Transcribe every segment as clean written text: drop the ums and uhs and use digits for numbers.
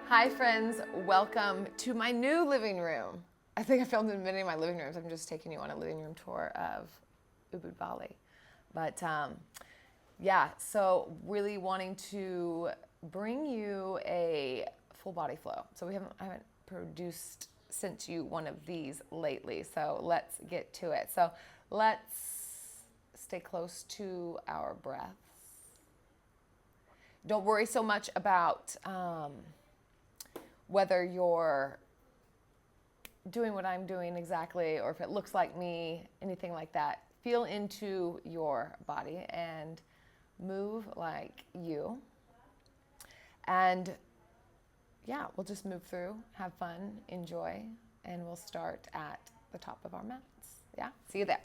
Hi friends, welcome to my new living room. I think I filmed in many of my living rooms. I'm just taking you on a living room tour of Ubud, Bali. But yeah, so really wanting to bring you a full body flow. So I haven't sent you one of these lately. So let's get to it. So let's stay close to our breaths. Don't worry so much about whether you're doing what I'm doing exactly or if it looks like me, anything like that. Feel into your body and move like you. And yeah, we'll just move through, have fun, enjoy, and we'll start at the top of our mats. Yeah, see you there.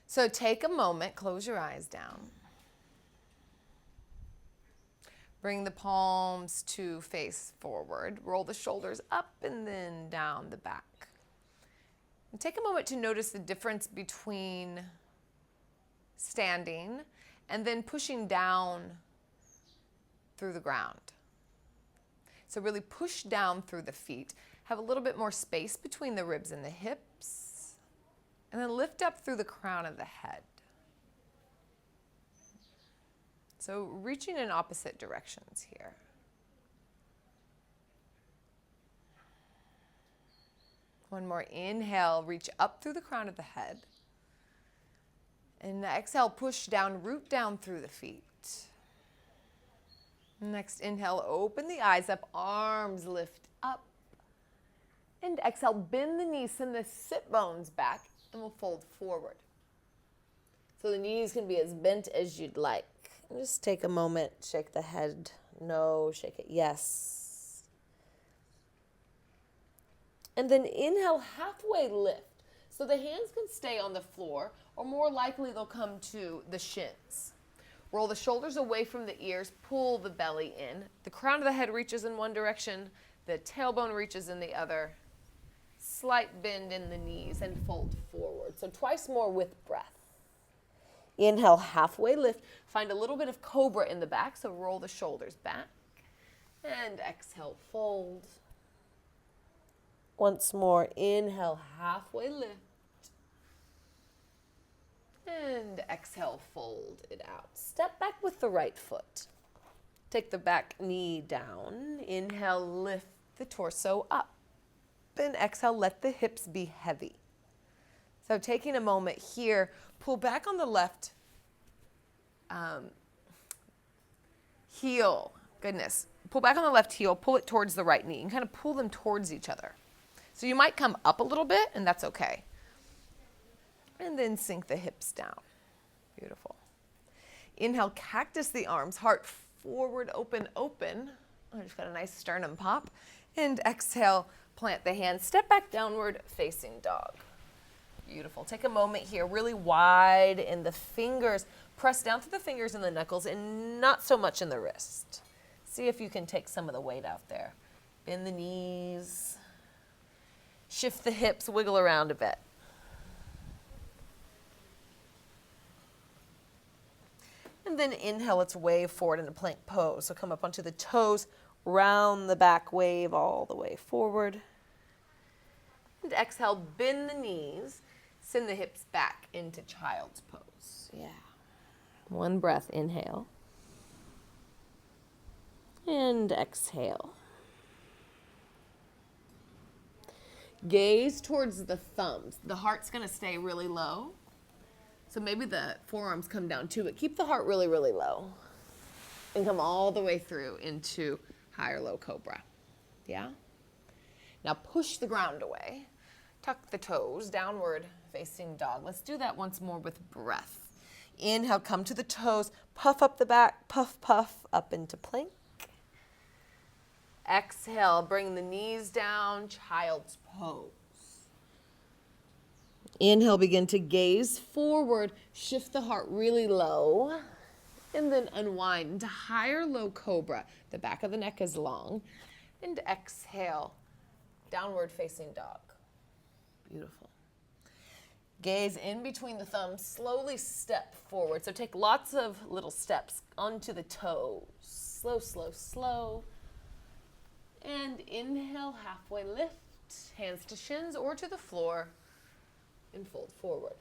So take a moment, close your eyes down. Bring the palms to face forward. Roll the shoulders up and then down the back. And take a moment to notice the difference between standing and then pushing down through the ground. So really push down through the feet. Have a little bit more space between the ribs and the hips. And then lift up through the crown of the head. So reaching in opposite directions here. One more inhale, reach up through the crown of the head. And exhale, push down, root down through the feet. Next inhale, open the eyes up, arms lift up. And exhale, bend the knees, send the sit bones back, and we'll fold forward. So the knees can be as bent as you'd like. And just take a moment, shake the head, no, shake it, yes. And then inhale, halfway lift. So the hands can stay on the floor, or more likely they'll come to the shins. Roll the shoulders away from the ears, pull the belly in. The crown of the head reaches in one direction, the tailbone reaches in the other. Slight bend in the knees and fold forward. So twice more with breath. Inhale, halfway lift. Find a little bit of cobra in the back, so roll the shoulders back. And exhale, fold. Once more, inhale, halfway lift. And exhale, fold it out. Step back with the right foot. Take the back knee down. Inhale, lift the torso up. And exhale, let the hips be heavy. So taking a moment here, pull back on the left heel. Goodness. Pull back on the left heel, pull it towards the right knee, and kind of pull them towards each other. So you might come up a little bit, and that's okay. And then sink the hips down. Beautiful. Inhale, cactus the arms, heart forward, open, open. I just got a nice sternum pop. And exhale, plant the hands, step back downward, facing dog. Beautiful. Take a moment here, really wide in the fingers. Press down through the fingers and the knuckles and not so much in the wrist. See if you can take some of the weight out there. Bend the knees. Shift the hips, wiggle around a bit. And then inhale, let's wave forward in a plank pose. So come up onto the toes, round the back, wave all the way forward. And exhale, bend the knees, send the hips back into child's pose. Yeah. One breath, inhale. And exhale. Gaze towards the thumbs. The heart's going to stay really low. So maybe the forearms come down too, but keep the heart really, really low. And come all the way through into higher low cobra. Yeah? Now push the ground away. Tuck the toes, downward facing dog. Let's do that once more with breath. Inhale, come to the toes, puff up the back, puff, puff, up into plank. Exhale, bring the knees down, child's pose. Inhale, begin to gaze forward, shift the heart really low, and then unwind into higher low cobra. The back of the neck is long. And exhale, downward facing dog. Beautiful. Gaze in between the thumbs, slowly step forward. So take lots of little steps onto the toes. Slow, slow, slow. And inhale, halfway lift, hands to shins or to the floor, and fold forward.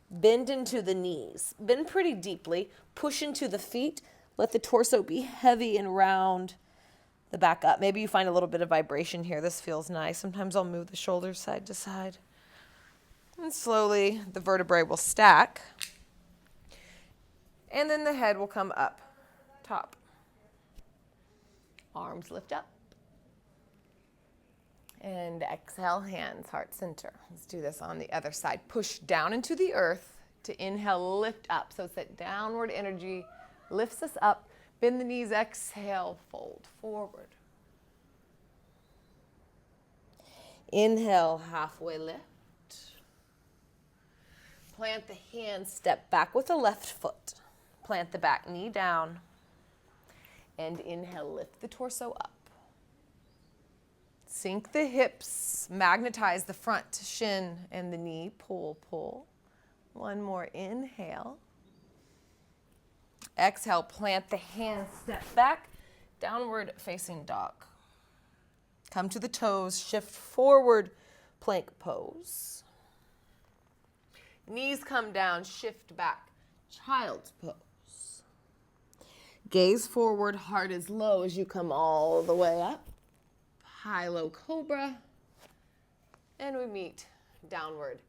Bend into the knees. Bend pretty deeply. Push into the feet. Let the torso be heavy and round. The back up. Maybe you find a little bit of vibration here. This feels nice. Sometimes I'll move the shoulders side to side. And slowly the vertebrae will stack. And then the head will come up, top. Arms lift up. And exhale, hands, heart center. Let's do this on the other side. Push down into the earth to inhale, lift up. So it's that downward energy lifts us up. Bend the knees, exhale, fold forward. Inhale, halfway lift. Plant the hands, step back with the left foot. Plant the back knee down. And inhale, lift the torso up. Sink the hips, magnetize the front shin and the knee. Pull, pull. One more inhale. Exhale, plant the hands, step back, downward facing dog. Come to the toes, shift forward, plank pose. Knees come down, shift back, child's pose. Gaze forward, heart is low as you come all the way up. High-low cobra. And we meet downward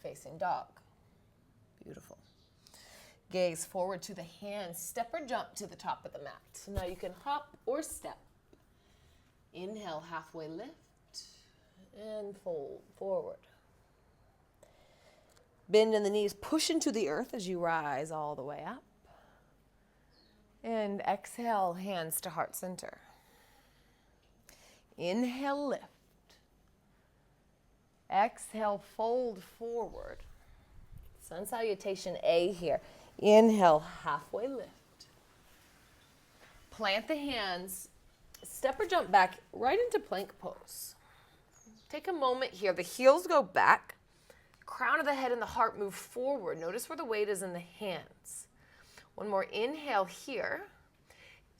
facing dog. Beautiful. Gaze forward to the hands. Step or jump to the top of the mat. So now you can hop or step. Inhale, halfway lift. And fold forward. Bend in the knees. Push into the earth as you rise all the way up. And exhale, hands to heart center. Inhale, lift. Exhale, fold forward. Sun salutation A here. Inhale, halfway lift. Plant the hands, step or jump back right into plank pose. Take a moment here. The heels go back. Crown of the head and the heart move forward. Notice where the weight is in the hands. One more inhale here.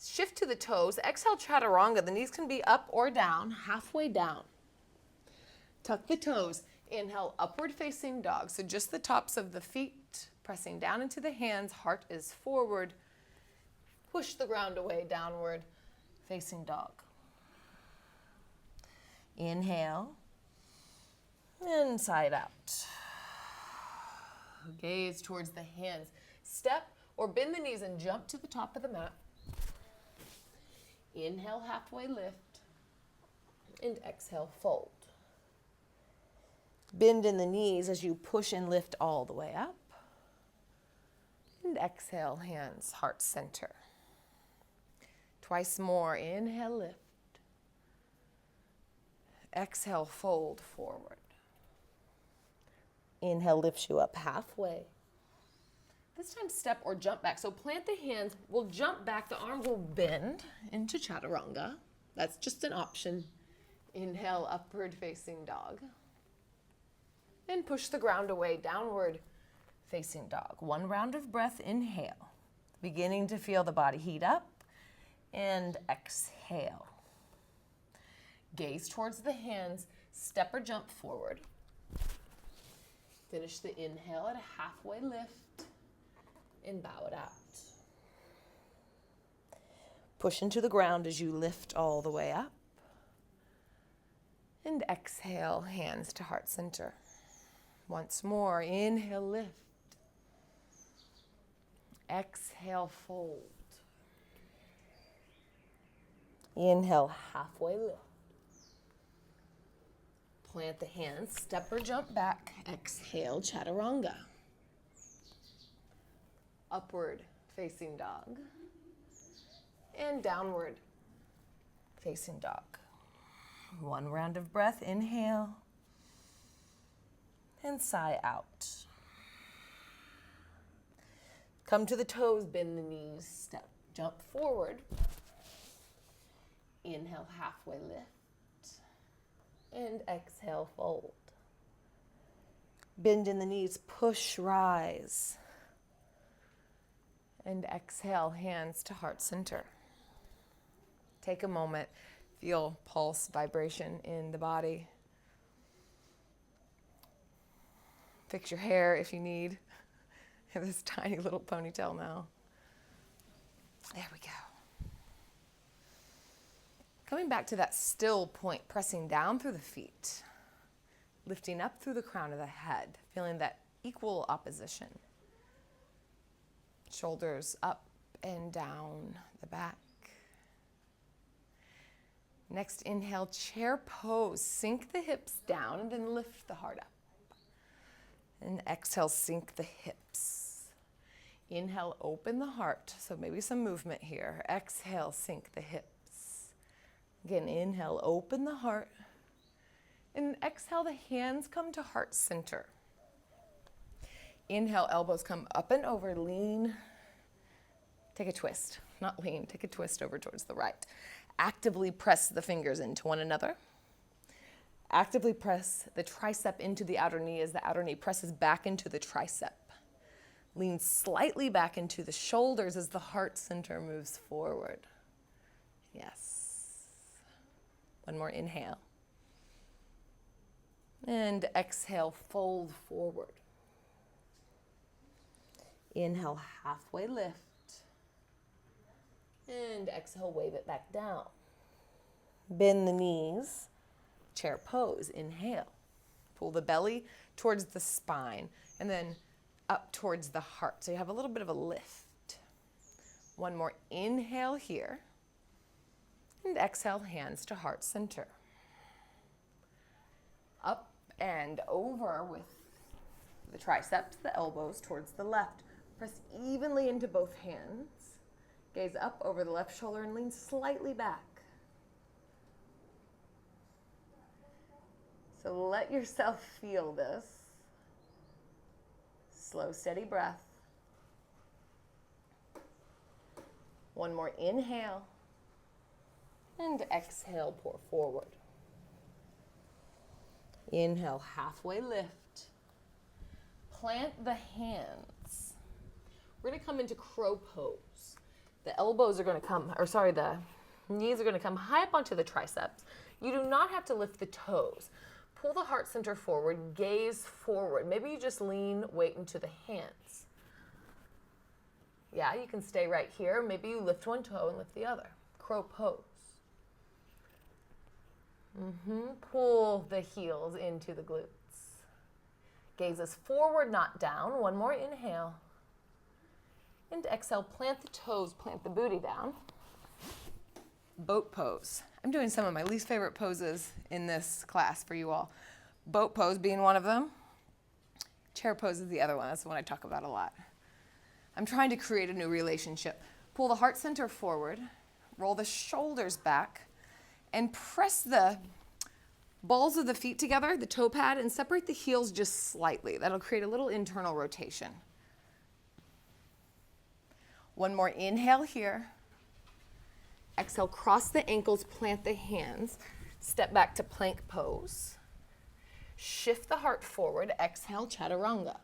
Shift to the toes. Exhale, chaturanga. The knees can be up or down, halfway down. Tuck the toes. Inhale, upward facing dog. So just the tops of the feet, pressing down into the hands. Heart is forward. Push the ground away, downward facing dog. Inhale. And side out. Gaze towards the hands. Step or bend the knees and jump to the top of the mat. Inhale, halfway lift, and exhale, fold. Bend in the knees as you push and lift all the way up. And exhale, hands, heart center. Twice more, inhale, lift. Exhale, fold forward. Inhale, lifts you up halfway. This time, step or jump back. So plant the hands, we'll jump back, the arms will bend into chaturanga. That's just an option. Inhale, upward facing dog. And push the ground away, downward facing dog. One round of breath, inhale. Beginning to feel the body heat up. And exhale. Gaze towards the hands, step or jump forward. Finish the inhale at a halfway lift. And bow it out. Push into the ground as you lift all the way up. And exhale, hands to heart center. Once more, inhale, lift. Exhale, fold. Inhale, halfway lift. Plant the hands, step or jump back. Exhale, chaturanga. Upward facing dog. And downward facing dog. One round of breath, inhale. And sigh out. Come to the toes, bend the knees, step, jump forward. Inhale, halfway lift. And exhale, fold. Bend in the knees, push, rise. And exhale, hands to heart center. Take a moment, feel pulse, vibration in the body. Fix your hair if you need. I have this tiny little ponytail now. There we go. Coming back to that still point, pressing down through the feet, lifting up through the crown of the head, feeling that equal opposition. Shoulders up and down the back. Next, inhale, chair pose. Sink the hips down and then lift the heart up. And exhale, sink the hips. Inhale, open the heart. So maybe some movement here. Exhale, sink the hips. Again, inhale, open the heart. And exhale, the hands come to heart center. Inhale, elbows come up and over, lean. Take a twist, not lean, take a twist over towards the right. Actively press the fingers into one another. Actively press the tricep into the outer knee as the outer knee presses back into the tricep. Lean slightly back into the shoulders as the heart center moves forward. Yes. One more inhale. And exhale, fold forward. Inhale, halfway lift. And exhale, wave it back down. Bend the knees, chair pose, inhale. Pull the belly towards the spine and then up towards the heart. So you have a little bit of a lift. One more inhale here. And exhale, hands to heart center. Up and over with the triceps, the elbows towards the left. Press evenly into both hands. Gaze up over the left shoulder and lean slightly back. So let yourself feel this. Slow, steady breath. One more inhale. And exhale, pour forward. Inhale, halfway lift. Plant the hands. We're going to come into crow pose. The elbows are going to come, the knees are going to come high up onto the triceps. You do not have to lift the toes. Pull the heart center forward, gaze forward. Maybe you just lean, weight into the hands. Yeah, you can stay right here. Maybe you lift one toe and lift the other. Crow pose. Pull the heels into the glutes. Gazes forward, not down. One more inhale. And exhale, plant the toes, plant the booty down. Boat pose. I'm doing some of my least favorite poses in this class for you all. Boat pose being one of them. Chair pose is the other one. That's the one I talk about a lot. I'm trying to create a new relationship. Pull the heart center forward, roll the shoulders back, and press the balls of the feet together, the toe pad, and separate the heels just slightly. That'll create a little internal rotation. One more inhale here. Exhale, cross the ankles, plant the hands. Step back to plank pose. Shift the heart forward. Exhale, chaturanga.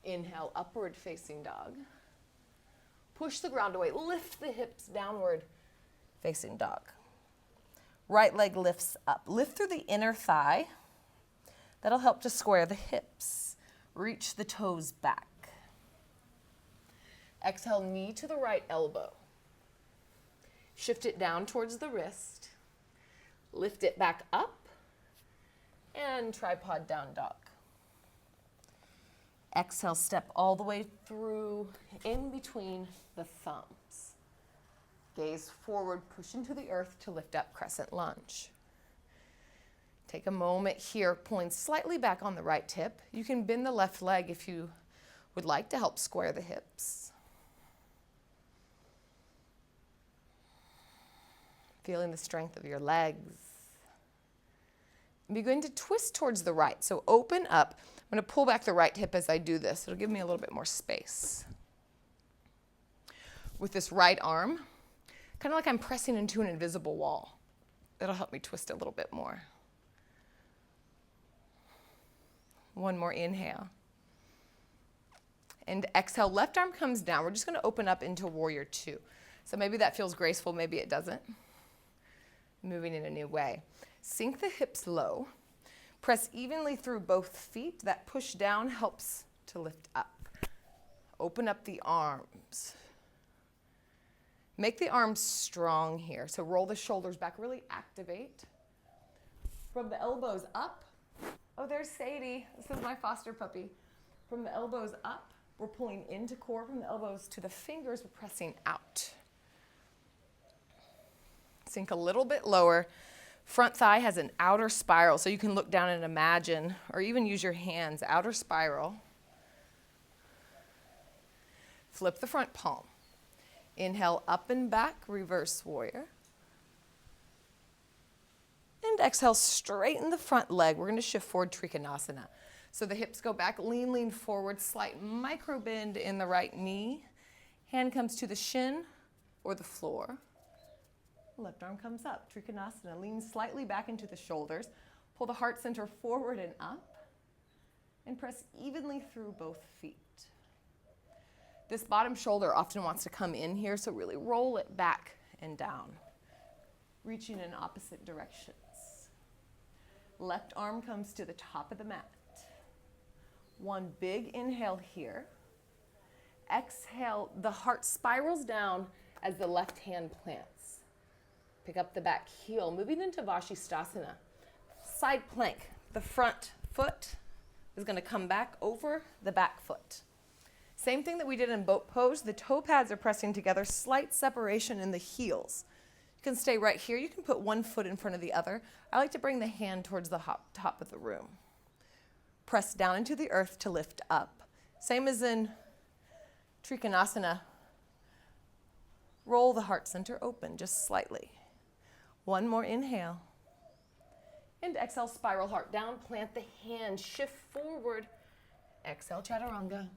Inhale, upward facing dog. Push the ground away. Lift the hips downward facing dog. Right leg lifts up. Lift through the inner thigh. That'll help to square the hips. Reach the toes back. Exhale, knee to the right elbow. Shift it down towards the wrist. Lift it back up. And tripod down dog. Exhale, step all the way through in between the thumbs. Gaze forward, push into the earth to lift up, crescent lunge. Take a moment here, pulling slightly back on the right hip. You can bend the left leg if you would like to help square the hips. Feeling the strength of your legs. Begin to twist towards the right. So open up. I'm going to pull back the right hip as I do this. It'll give me a little bit more space. With this right arm, kind of like I'm pressing into an invisible wall. That'll help me twist a little bit more. One more inhale. And exhale, left arm comes down. We're just going to open up into warrior two. So maybe that feels graceful, maybe it doesn't. Moving in a new way. Sink the hips low. Press evenly through both feet. That push down helps to lift up. Open up the arms. Make the arms strong here. So roll the shoulders back, really activate. From the elbows up. Oh, there's Sadie. This is my foster puppy. From the elbows up, we're pulling into core. From the elbows to the fingers, we're pressing out. Sink a little bit lower. Front thigh has an outer spiral, so you can look down and imagine, or even use your hands, outer spiral. Flip the front palm. Inhale, up and back, reverse warrior. And exhale, straighten the front leg. We're going to shift forward, Trikonasana. So the hips go back, lean forward, slight micro bend in the right knee. Hand comes to the shin or the floor. Left arm comes up, Trikonasana. Lean slightly back into the shoulders. Pull the heart center forward and up. And press evenly through both feet. This bottom shoulder often wants to come in here, so really roll it back and down. Reaching in opposite directions. Left arm comes to the top of the mat. One big inhale here. Exhale, the heart spirals down as the left hand plants. Pick up the back heel, moving into Vashisthasana. Side plank. The front foot is going to come back over the back foot. Same thing that we did in boat pose. The toe pads are pressing together, slight separation in the heels. You can stay right here. You can put one foot in front of the other. I like to bring the hand towards the top of the room. Press down into the earth to lift up. Same as in Trikonasana. Roll the heart center open just slightly. One more inhale. And exhale, spiral heart down. Plant the hand, shift forward. Exhale, chaturanga.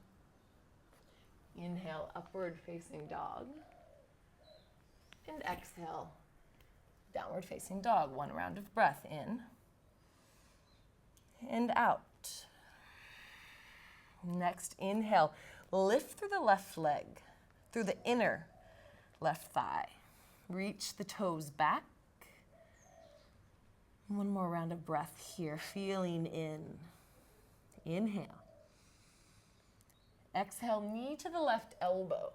Inhale, upward facing dog. And exhale, downward facing dog. One round of breath in and out. Next, inhale, lift through the left leg, through the inner left thigh. Reach the toes back. One more round of breath here, feeling in. Inhale. Exhale, knee to the left elbow.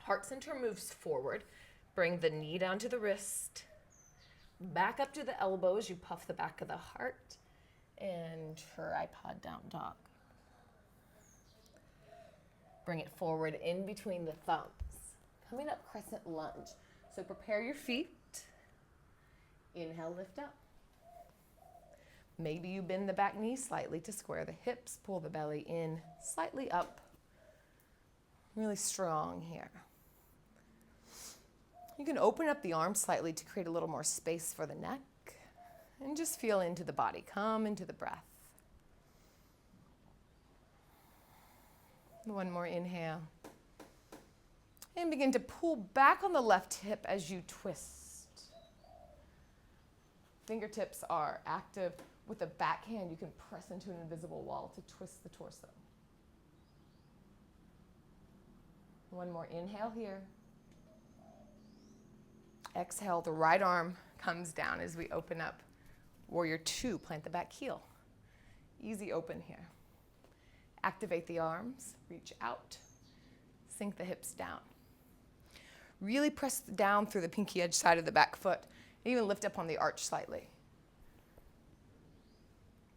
Heart center moves forward. Bring the knee down to the wrist. Back up to the elbows. You puff the back of the heart. And tripod down dog. Bring it forward in between the thumbs. Coming up, crescent lunge. So prepare your feet. Inhale, lift up. Maybe you bend the back knee slightly to square the hips. Pull the belly in, slightly up. Really strong here. You can open up the arms slightly to create a little more space for the neck. And just feel into the body. Come into the breath. One more inhale. And begin to pull back on the left hip as you twist. Fingertips are active. With the backhand, you can press into an invisible wall to twist the torso. One more inhale here. Exhale, the right arm comes down as we open up. Warrior two, plant the back heel. Easy open here. Activate the arms, reach out, sink the hips down. Really press down through the pinky edge side of the back foot. Even lift up on the arch slightly.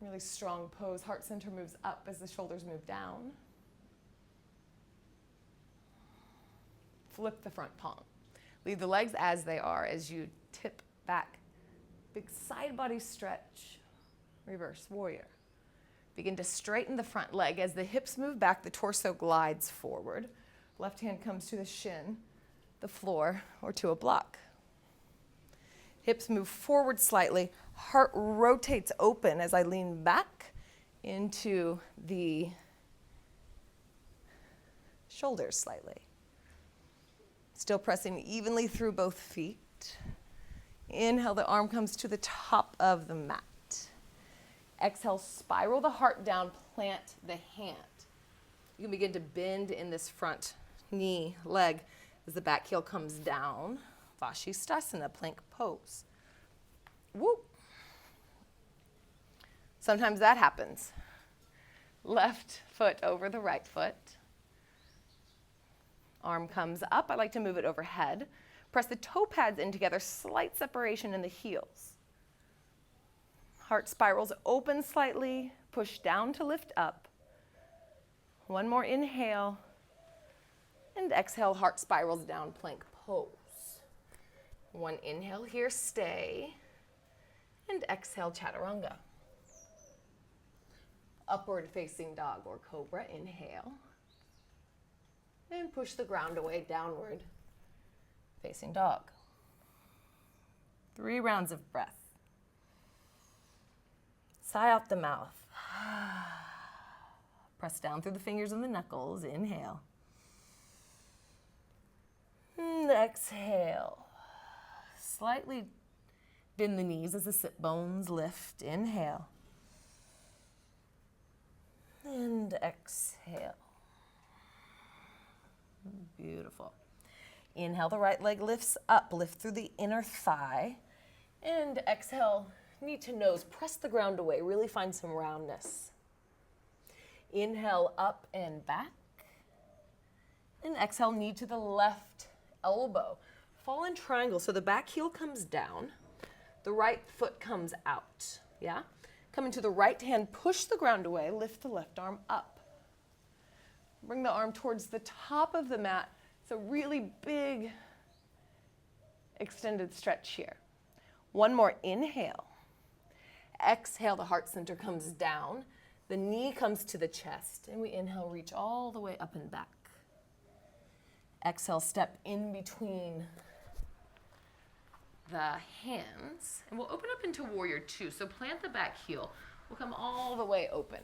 Really strong pose. Heart center moves up as the shoulders move down. Flip the front palm. Leave the legs as they are as you tip back. Big side body stretch. Reverse warrior. Begin to straighten the front leg. As the hips move back, the torso glides forward. Left hand comes to the shin, the floor, or to a block. Hips move forward slightly. Heart rotates open as I lean back into the shoulders slightly. Still pressing evenly through both feet. Inhale, the arm comes to the top of the mat. Exhale, spiral the heart down, plant the hand. You can begin to bend in this front knee, leg, as the back heel comes down. Vashisthasana, plank pose. Whoop. Sometimes that happens. Left foot over the right foot. Arm comes up. I like to move it overhead. Press the toe pads in together, slight separation in the heels. Heart spirals open slightly, push down to lift up. One more inhale. And exhale, heart spirals down, plank pose. One inhale here, stay. And exhale, chaturanga. Upward facing dog or cobra, inhale. And push the ground away, downward facing dog. 3 rounds of breath. Sigh out the mouth. Press down through the fingers and the knuckles, inhale. And exhale. Slightly bend the knees as the sit bones lift, inhale. And exhale. Beautiful. Inhale, the right leg lifts up. Lift through the inner thigh. And exhale, knee to nose. Press the ground away. Really find some roundness. Inhale, up and back. And exhale, knee to the left elbow. Fall in triangle. So the back heel comes down. The right foot comes out. Yeah? Come into the right hand. Push the ground away. Lift the left arm up. Bring the arm towards the top of the mat. It's a really big extended stretch here. One more inhale. Exhale, the heart center comes down. The knee comes to the chest. And we inhale, reach all the way up and back. Exhale, step in between the hands. And we'll open up into warrior 2. So plant the back heel. We'll come all the way open.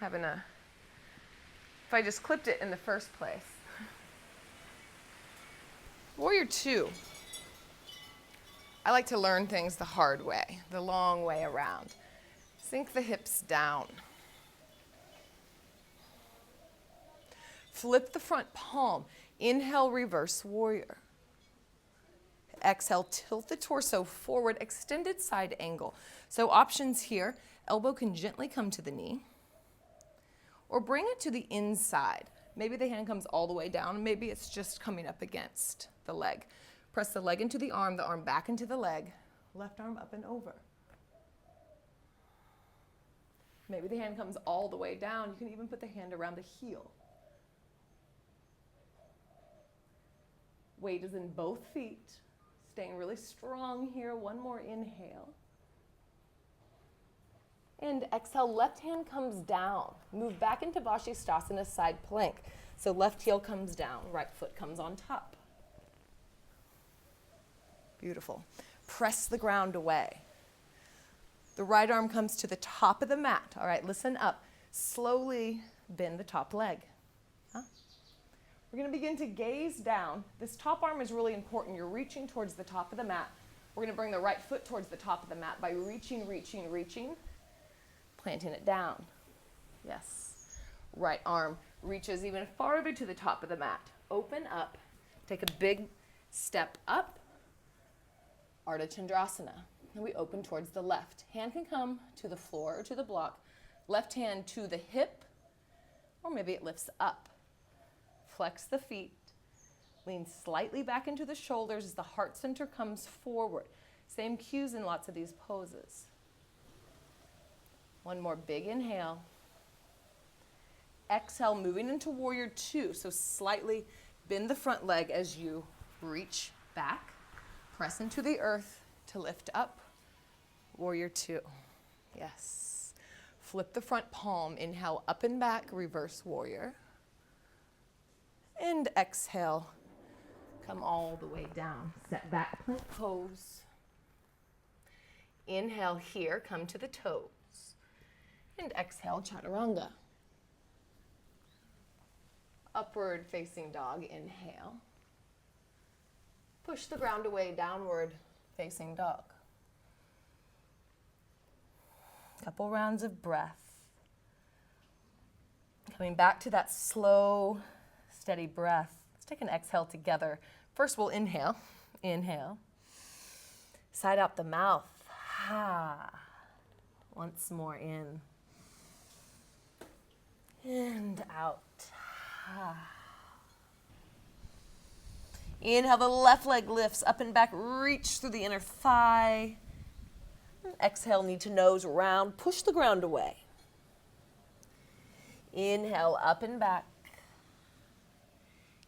If I just clipped it in the first place. Warrior 2. I like to learn things the hard way, the long way around. Sink the hips down. Flip the front palm. Inhale, reverse warrior. Exhale, tilt the torso forward, extended side angle. So options here, elbow can gently come to the knee. Or bring it to the inside. Maybe the hand comes all the way down, maybe it's just coming up against the leg. Press the leg into the arm back into the leg, left arm up and over. Maybe the hand comes all the way down. You can even put the hand around the heel. Weight is in both feet. Staying really strong here. One more inhale. And exhale, left hand comes down. Move back into Vashisthasana, side plank. So left heel comes down, right foot comes on top. Beautiful. Press the ground away. The right arm comes to the top of the mat. All right, listen up. Slowly bend the top leg. We're going to begin to gaze down. This top arm is really important. You're reaching towards the top of the mat. We're going to bring the right foot towards the top of the mat by reaching, planting it down. Yes. Right arm reaches even farther to the top of the mat. Open up. Take a big step up. Ardha Chandrasana. And we open towards the left. Hand can come to the floor or to the block. Left hand to the hip, or maybe it lifts up. Flex the feet. Lean slightly back into the shoulders as the heart center comes forward. Same cues in lots of these poses. One more big inhale. Exhale, moving into warrior 2. So slightly bend the front leg as you reach back. Press into the earth to lift up. Warrior 2. Yes. Flip the front palm. Inhale, up and back, reverse warrior. And exhale, come all the way down. Set back plank pose. Inhale here, come to the toes. And exhale, chaturanga. Upward facing dog, inhale. Push the ground away, downward facing dog. Couple rounds of breath. Coming back to that slow, steady breath. Let's take an exhale together. First, we'll inhale. Inhale. Side out the mouth. Ha. Once more in. And out. Ha. Inhale, the left leg lifts up and back. Reach through the inner thigh. Exhale, knee to nose, round. Push the ground away. Inhale, up and back.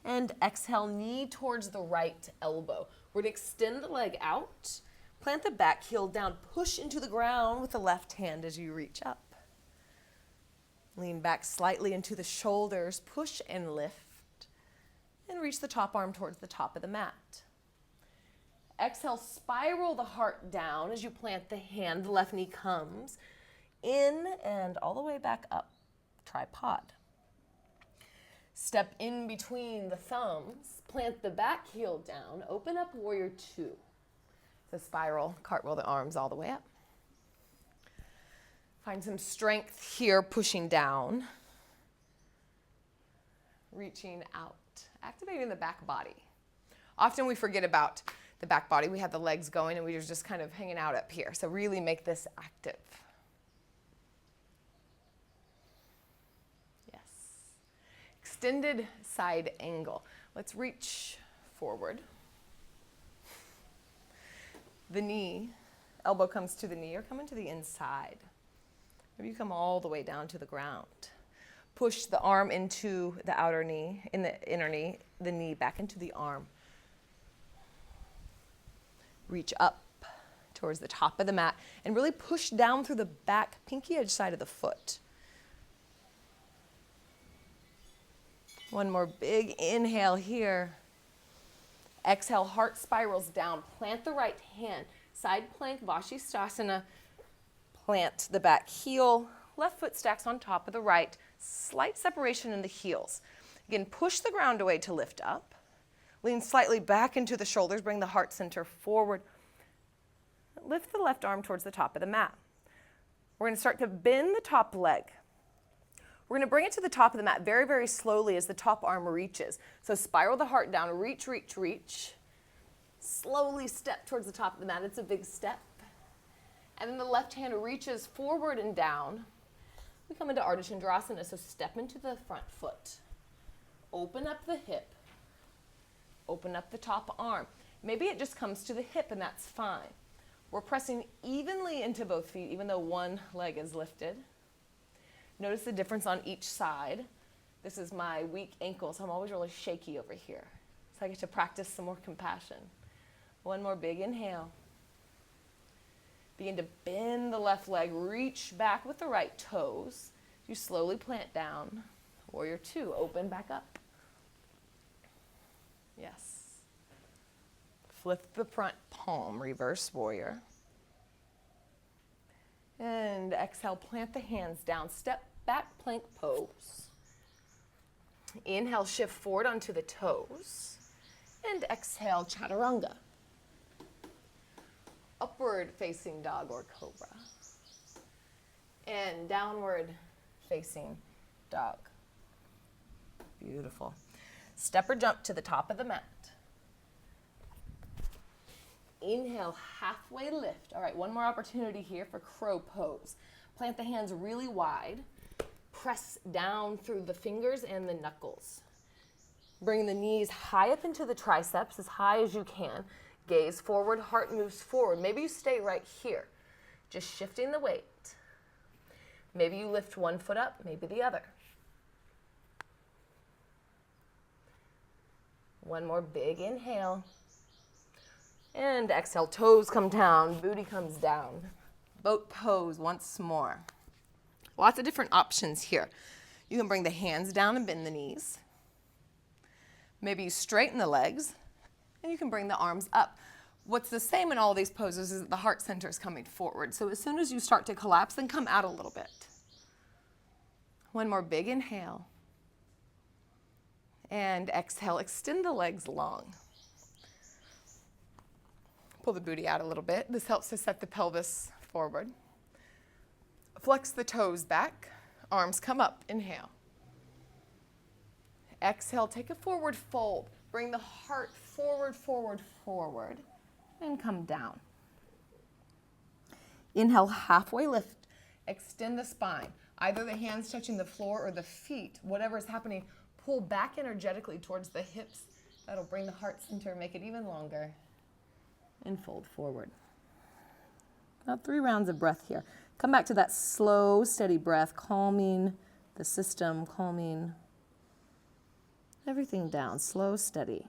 And exhale, knee towards the right elbow. We're going to extend the leg out. Plant the back heel down. Push into the ground with the left hand as you reach up. Lean back slightly into the shoulders. Push and lift. And reach the top arm towards the top of the mat. Exhale, spiral the heart down as you plant the hand. The left knee comes in and all the way back up. Tripod. Step in between the thumbs. Plant the back heel down. Open up warrior two. So spiral, cartwheel the arms all the way up. Find some strength here, pushing down. Reaching out. Activating the back body. Often we forget about the back body. We have the legs going and we're just kind of hanging out up here. So really make this active. Yes. Extended side angle. Let's reach forward. The knee, elbow comes to the knee or coming to the inside. Maybe you come all the way down to the ground. Push the arm into the outer knee, in the inner knee, the knee back into the arm. Reach up towards the top of the mat and really push down through the back pinky edge side of the foot. One more big inhale here. Exhale, heart spirals down. Plant the right hand. Side plank, Vashisthasana. Plant the back heel. Left foot stacks on top of the right. Slight separation in the heels. Again, push the ground away to lift up. Lean slightly back into the shoulders. Bring the heart center forward. Lift the left arm towards the top of the mat. We're going to start to bend the top leg. We're going to bring it to the top of the mat very, very slowly as the top arm reaches. So spiral the heart down. Reach, reach, reach. Slowly step towards the top of the mat. It's a big step. And then the left hand reaches forward and down. We come into Ardha Chandrasana, so step into the front foot. Open up the hip. Open up the top arm. Maybe it just comes to the hip and that's fine. We're pressing evenly into both feet even though one leg is lifted. Notice the difference on each side. This is my weak ankle, so I'm always really shaky over here. So I get to practice some more compassion. One more big inhale. Begin to bend the left leg, reach back with the right toes. You slowly plant down. Warrior two, open back up. Yes. Flip the front palm, reverse warrior. And exhale, plant the hands down, step back plank pose. Inhale, shift forward onto the toes. And exhale, chaturanga. Upward facing dog or cobra. And downward facing dog. Beautiful. Step or jump to the top of the mat. Inhale, halfway lift. All right, one more opportunity here for crow pose. Plant the hands really wide. Press down through the fingers and the knuckles. Bring the knees high up into the triceps, as high as you can. Gaze forward, heart moves forward. Maybe you stay right here, just shifting the weight. Maybe you lift one foot up, maybe the other. One more big inhale. And exhale, toes come down, booty comes down. Boat pose once more. Lots of different options here. You can bring the hands down and bend the knees. Maybe you straighten the legs, and you can bring the arms up. What's the same in all these poses is that the heart center is coming forward. So as soon as you start to collapse, then come out a little bit. One more big inhale. And exhale, extend the legs long. Pull the booty out a little bit. This helps to set the pelvis forward. Flex the toes back, arms come up, inhale. Exhale, take a forward fold. Bring the heart forward, forward, forward, and come down. Inhale, halfway lift. Extend the spine. Either the hands touching the floor or the feet, whatever is happening, pull back energetically towards the hips. That'll bring the heart center, make it even longer. And fold forward. About 3 rounds of breath here. Come back to that slow, steady breath, calming the system, calming everything down, slow, steady.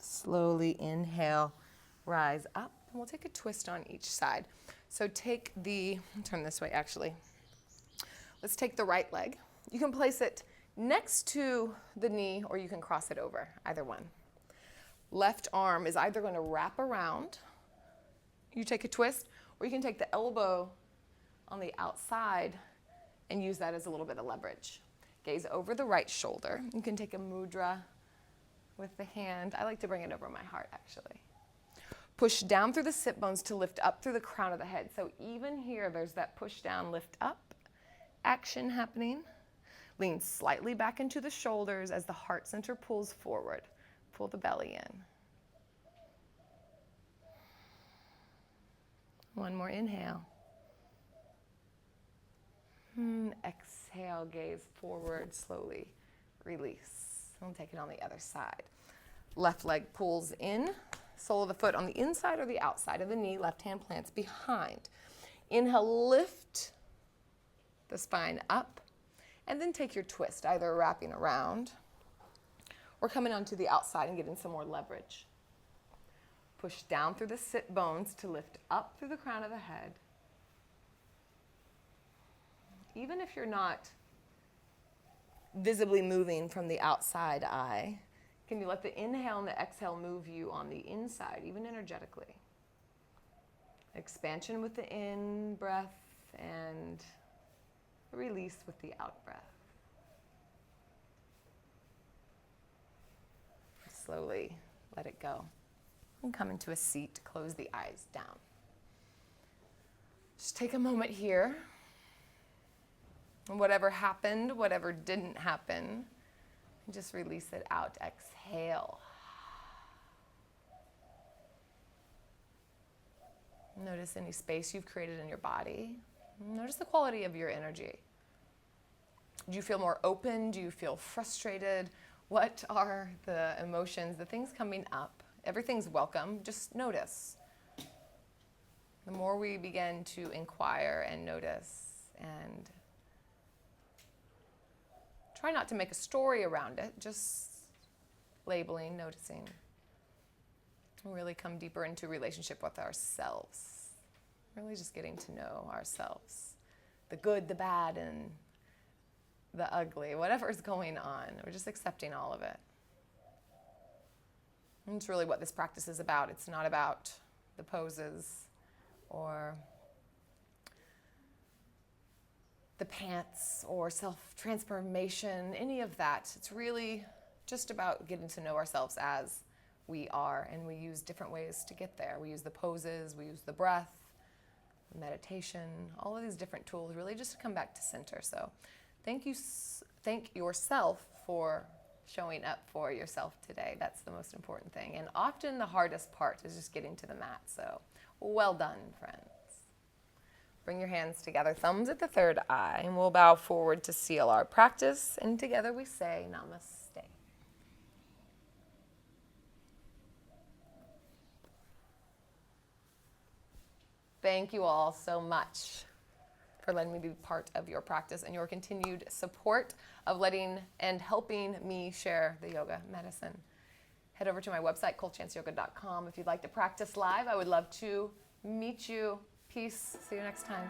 Slowly inhale, rise up, and we'll take a twist on each side. So take turn this way actually. Let's take the right leg. You can place it next to the knee or you can cross it over, either one. Left arm is either going to wrap around, you take a twist, or you can take the elbow on the outside and use that as a little bit of leverage. Gaze over the right shoulder. You can take a mudra with the hand. I like to bring it over my heart, actually. Push down through the sit bones to lift up through the crown of the head. So even here, there's that push down, lift up action happening. Lean slightly back into the shoulders as the heart center pulls forward. Pull the belly in. One more inhale. Exhale, gaze forward, slowly release. I'll take it on the other side. Left leg pulls in, sole of the foot on the inside or the outside of the knee, left hand plants behind. Inhale, lift the spine up, and then take your twist, either wrapping around or coming onto the outside and getting some more leverage. Push down through the sit bones to lift up through the crown of the head. Even if you're not visibly moving from the outside eye, can you let the inhale and the exhale move you on the inside, even energetically? Expansion with the in-breath and release with the out-breath. Slowly let it go. And come into a seat, close the eyes down. Just take a moment here. And whatever happened, whatever didn't happen, just release it out. Exhale. Notice any space you've created in your body. Notice the quality of your energy. Do you feel more open? Do you feel frustrated? What are the emotions, the things coming up? Everything's welcome. Just notice. The more we begin to inquire and notice and try not to make a story around it, just labeling, noticing. And really come deeper into relationship with ourselves. Really just getting to know ourselves. The good, the bad, and the ugly, whatever's going on. We're just accepting all of it. And it's really what this practice is about. It's not about the poses or the pants or self-transformation, any of that. It's really just about getting to know ourselves as we are, and we use different ways to get there. We use the poses, we use the breath, meditation, all of these different tools, really just to come back to center. So thank yourself for showing up for yourself today. That's the most important thing. And often the hardest part is just getting to the mat. So well done, friends. Bring your hands together, thumbs at the third eye, and we'll bow forward to seal our practice. And together we say namaste. Thank you all so much for letting me be part of your practice and your continued support of letting and helping me share the yoga medicine. Head over to my website, coolchanceyoga.com. If you'd like to practice live, I would love to meet you. Peace. See you next time.